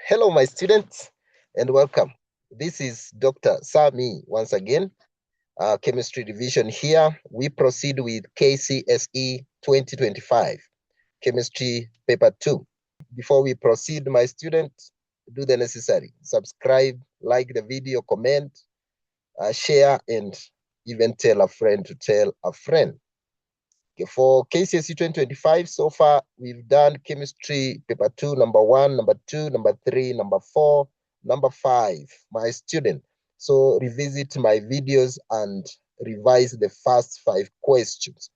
Hello, my students, and welcome. This is Dr. SirMe once again, Chemistry Division here. We proceed with KCSE 2025, Chemistry Paper 2. Before we proceed, my students, do the necessary. Subscribe, like the video, comment, share, and even tell a friend to tell a friend. For KCSE 2025, so far we've done chemistry paper 2, number 1, number 2, number 3, number 4, number 5, my student. So revisit my videos and revise the first 5 questions.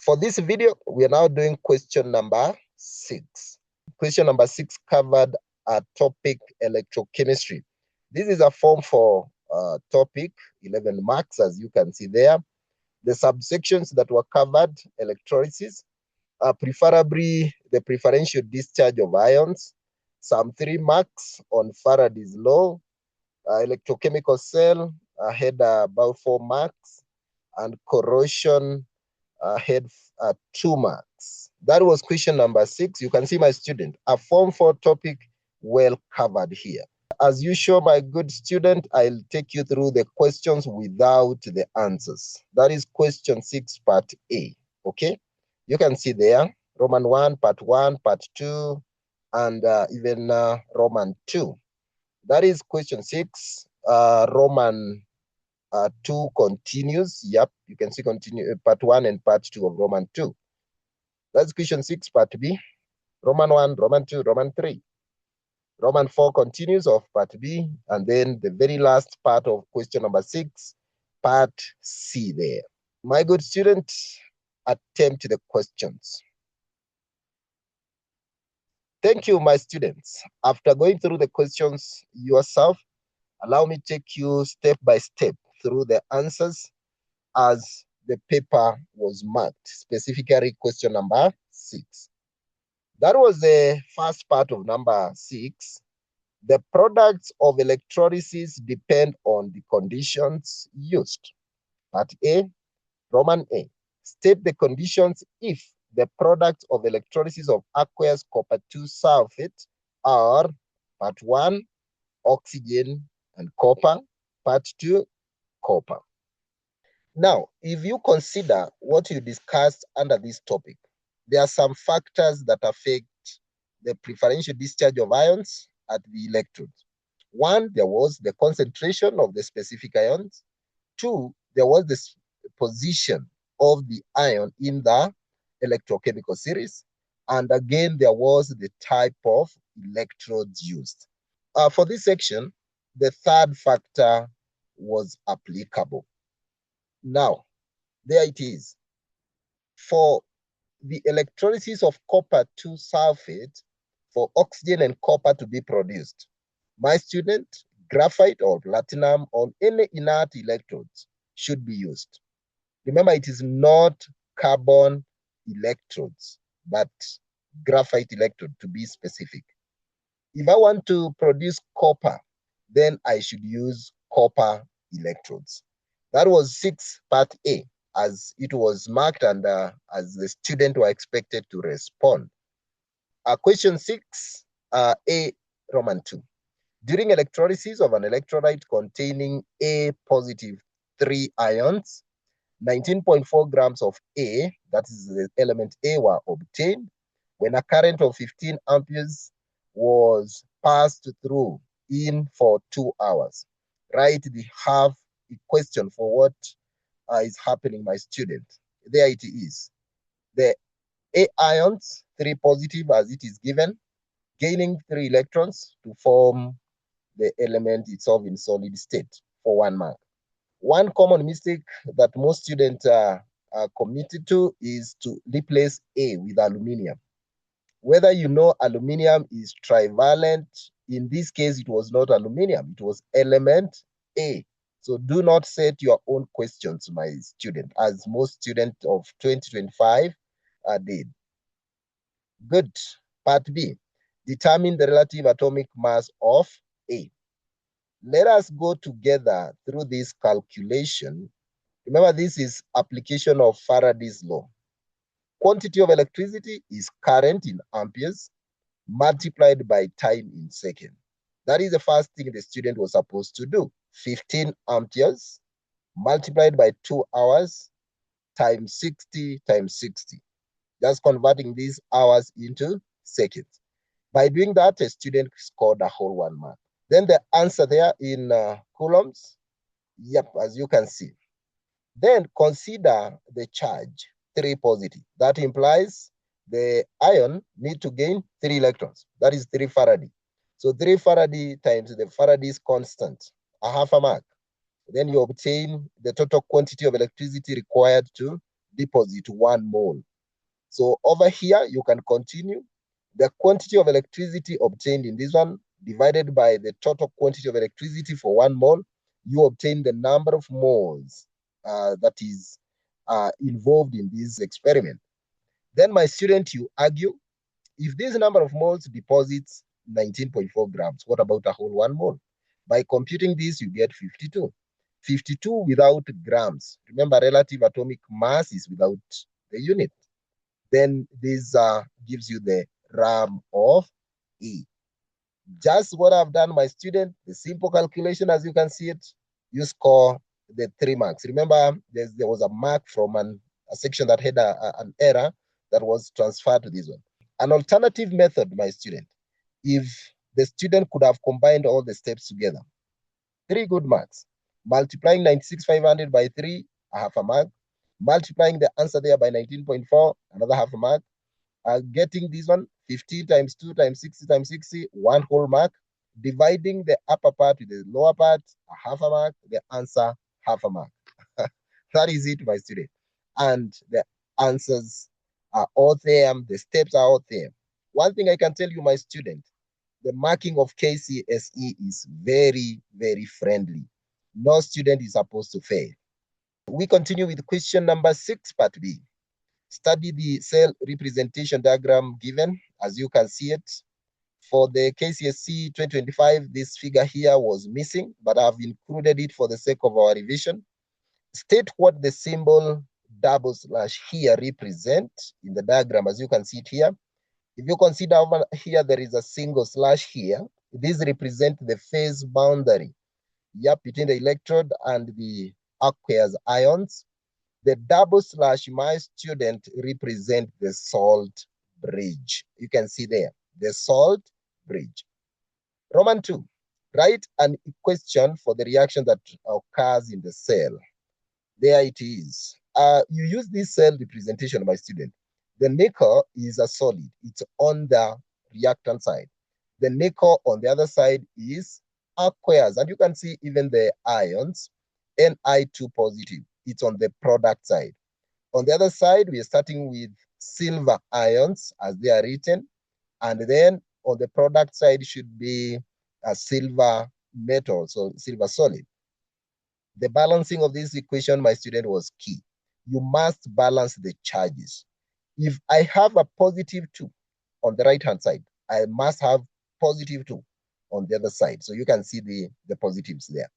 For this video, we are now doing question number 6. Question number 6 covered a topic electrochemistry. This is a form for topic 11 marks, as you can see there. The subsections that were covered: electrolysis, preferably the preferential discharge of ions, some 3 marks on Faraday's law, electrochemical cell had about 4 marks, and corrosion had 2 marks. That was question number 6. You can see, my student, a form 4 topic well covered here. As usual, my good student, I'll take you through the questions without the answers. That is question 6, part A. Okay? You can see there, Roman 1, part 1, part 2, and even Roman 2. That is question 6. Roman 2 continues. Yep, you can see continue part 1 and part 2 of Roman 2. That's question 6, part B. Roman 1, Roman 2, Roman 3. Roman 4 continues of part B, and then the very last part of question number 6, part C there. My good student, attempt the questions. Thank you, my students. After going through the questions yourself, allow me to take you step by step through the answers as the paper was marked, specifically question number 6. That was the first part of number 6. The products of electrolysis depend on the conditions used. Part A, Roman A. State the conditions if the products of electrolysis of aqueous copper 2 sulfate are: part 1, oxygen and copper; part 2, copper. Now, if you consider what you discussed under this topic, there are some factors that affect the preferential discharge of ions at the electrodes. 1, there was the concentration of the specific ions. 2, there was the position of the ion in the electrochemical series. And again, there was the type of electrodes used. For this section, the third factor was applicable. Now, there it is. For the electrolysis of copper 2 sulfate, for oxygen and copper to be produced, my student, graphite or platinum or any inert electrodes should be used. Remember, it is not carbon electrodes, but graphite electrode, to be specific. If I want to produce copper, then I should use copper electrodes. That was 6, part A, as it was marked and as the student were expected to respond. Question 6, A, Roman 2. During electrolysis of an electrolyte containing A positive 3 ions, 19.4 grams of A, that is the element A, were obtained when a current of 15 amperes was passed through in for 2 hours. Write the half equation for what is happening, my student. There it is. The A ions, 3 positive as it is given, gaining 3 electrons to form the element itself in solid state for 1 mark. One common mistake that most students are committed to is to replace A with aluminium. Whether you know aluminium is trivalent, in this case it was not aluminium, it was element A. So do not set your own questions, my student, as most students of 2025 did. Good. Part B, determine the relative atomic mass of A. Let us go together through this calculation. Remember, this is application of Faraday's law. Quantity of electricity is current in amperes. multiplied by time in second. That is the first thing the student was supposed to do. 15 amperes multiplied by 2 hours times 60 times 60. Just converting these hours into seconds. By doing that, a student scored a whole 1 mark. Then the answer there in coulombs, yep, as you can see. Then consider the charge, 3 positive. That implies the ion need to gain 3 electrons. That is 3 Faraday. So 3 Faraday times the Faraday's constant, a half a mark. Then you obtain the total quantity of electricity required to deposit 1 mole. So over here, you can continue. The quantity of electricity obtained in this one divided by the total quantity of electricity for 1 mole, you obtain the number of moles that is involved in this experiment. Then my student, you argue, if this number of moles deposits 19.4 grams, what about a whole 1 mole? By computing this, you get 52. 52 without grams. Remember, relative atomic mass is without the unit. Then this gives you the RAM of E. Just what I've done, my student, the simple calculation, as you can see it, you score the 3 marks. Remember, there was a mark from a section that had an error that was transferred to this one. An alternative method, my student, if the student could have combined all the steps together, 3 good marks. Multiplying 96,500 by 3, a half a mark. Multiplying the answer there by 19.4, another half a mark. Getting this one, 15 times 2 times 60 times 60, 1 whole mark. Dividing the upper part with the lower part, a half a mark. The answer, half a mark. That is it, my student. And the answers are all there. The steps are all there. One thing I can tell you, my student, the marking of KCSE is very, very friendly. No student is supposed to fail. We continue with question number 6, part B. Study the cell representation diagram given, as you can see it. For the KCSE 2025, this figure here was missing, but I've included it for the sake of our revision. State what the symbol / here represent in the diagram, as you can see it here. If you consider over here, there is a single slash here. This represents the phase boundary, between the electrode and the aqueous ions. The / my student, represent the salt bridge. You can see there, the salt bridge. Roman 2, write an equation for the reaction that occurs in the cell. There it is. You use this cell representation, my student. The nickel is a solid. It's on the reactant side. The nickel on the other side is aqueous. And you can see even the ions, Ni2 positive. It's on the product side. On the other side, we are starting with silver ions as they are written. And then on the product side should be a silver metal, so silver solid. The balancing of this equation, my student, was key. You must balance the charges. If I have a +2 on the right-hand side, I must have +2 on the other side. So you can see the positives there.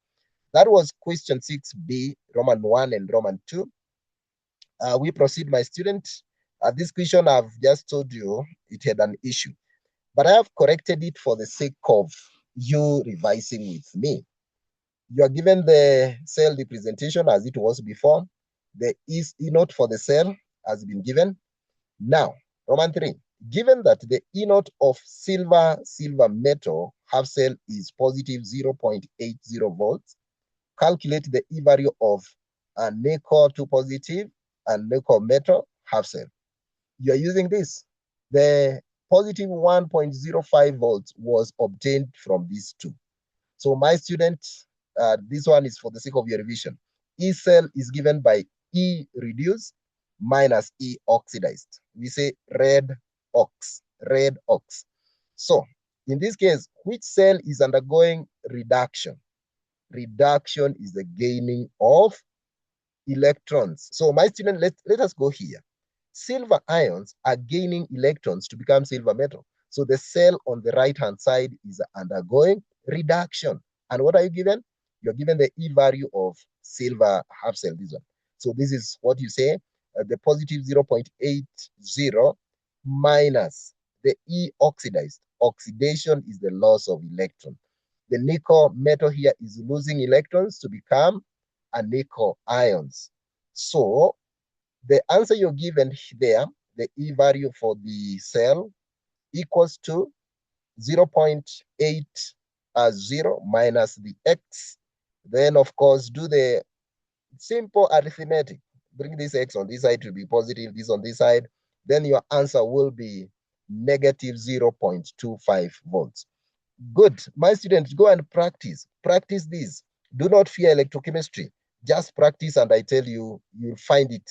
That was question 6B, Roman 1 and Roman 2. We proceed, my student. This question, I've just told you, it had an issue. But I have corrected it for the sake of you revising with me. You are given the cell representation as it was before. The E naught for the cell has been given. Now, Roman 3, given that the E naught of silver metal half cell is positive 0.80 volts, calculate the E value of a nickel 2 positive and nickel metal half cell. You are using this. The positive 1.05 volts was obtained from these two. So my student, this one is for the sake of your revision. E cell is given by E reduced minus E oxidized. We say red ox. So in this case, which cell is undergoing reduction? Reduction is the gaining of electrons. So my student, let us go here. Silver ions are gaining electrons to become silver metal. So the cell on the right-hand side is undergoing reduction. And what are you given? You're given the E value of silver half cell, this one. So this is what you say, the positive 0.80 minus the E oxidized. Oxidation is the loss of electron. The nickel metal here is losing electrons to become a nickel ions. So the answer you're given there, the E value for the cell equals to 0.80 minus the X. Then, of course, do the simple arithmetic. Bring this X on this side to be positive, this on this side. Then your answer will be negative 0.25 volts. Good. My students, go and practice. Practice this. Do not fear electrochemistry. Just practice, and I tell you, you'll find it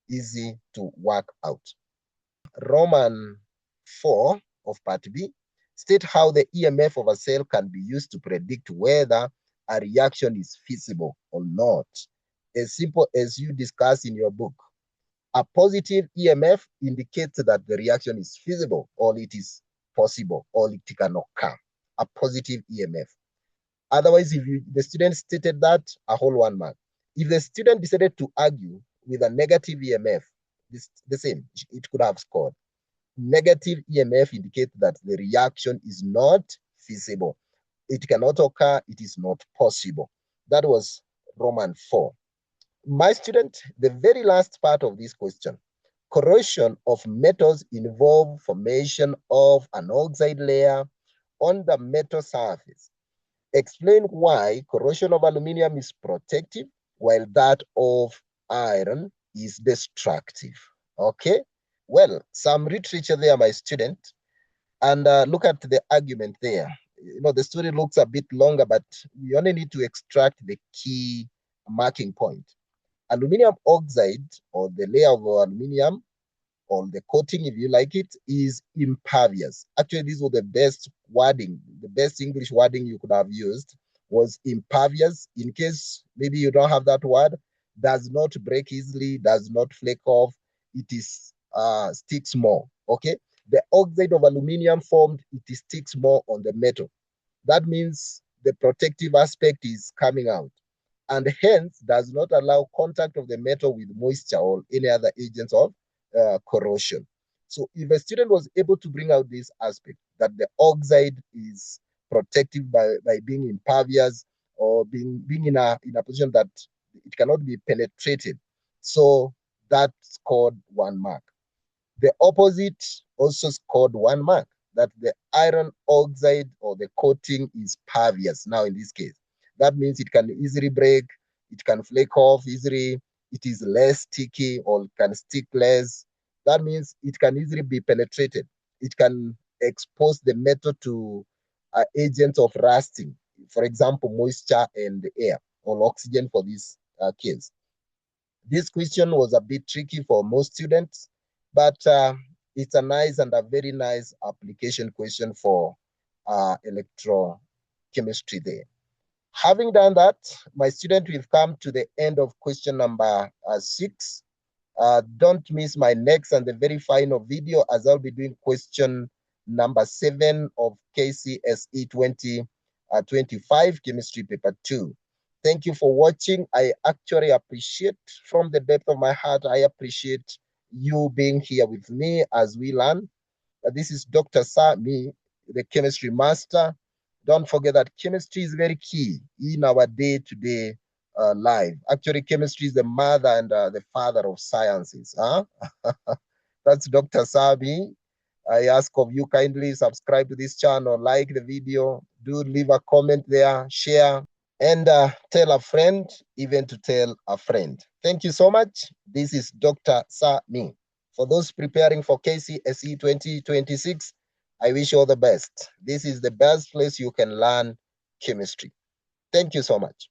easy to work out. Roman 4 of part B, state how the EMF of a cell can be used to predict whether a reaction is feasible or not. As simple as you discuss in your book. A positive EMF indicates that the reaction is feasible or it is possible or it can occur. A positive EMF. Otherwise, if the student stated that, a whole 1 mark. If the student decided to argue with a negative EMF, the same, it could have scored. Negative EMF indicates that the reaction is not feasible. It cannot occur, it is not possible. That was Roman 4. My student, the very last part of this question, corrosion of metals involve formation of an oxide layer on the metal surface. Explain why corrosion of aluminum is protective while that of iron is destructive. Okay, well, some literature there, my student, and look at the argument there. You know, the story looks a bit longer, but we only need to extract the key marking point. Aluminum oxide, or the layer of aluminum, or the coating, if you like it, is impervious. Actually, this was the best wording, the best English wording you could have used was impervious. In case maybe you don't have that word, does not break easily, does not flake off, it is sticks more, okay? The oxide of aluminum formed, it sticks more on the metal. That means the protective aspect is coming out, and hence does not allow contact of the metal with moisture or any other agents of corrosion. So if a student was able to bring out this aspect, that the oxide is protective by being impervious or being in a position that it cannot be penetrated, so that scored 1 mark. The opposite also scored 1 mark, that the iron oxide or the coating is pervious. Now in this case, that means it can easily break, it can flake off easily, it is less sticky or can stick less. That means it can easily be penetrated. It can expose the metal to agents of rusting, for example, moisture and air or oxygen for this case. This question was a bit tricky for most students, but it's a nice and a very nice application question for electrochemistry there. Having done that, my student, we've come to the end of question number 6. Don't miss my next and the very final video, as I'll be doing question number 7 of KCSE 2025 Chemistry Paper 2. Thank you for watching. I actually appreciate, from the depth of my heart, I appreciate you being here with me as we learn. This is Dr. SirMe, the chemistry master. Don't forget that chemistry is very key in our day-to-day life. Actually, chemistry is the mother and the father of sciences. Huh? That's Dr. SirMe. I ask of you kindly subscribe to this channel, like the video, do leave a comment there, share, and tell a friend, even to tell a friend. Thank you so much. This is Dr. SirMe. For those preparing for KCSE 2026, I wish you all the best. This is the best place you can learn chemistry. Thank you so much.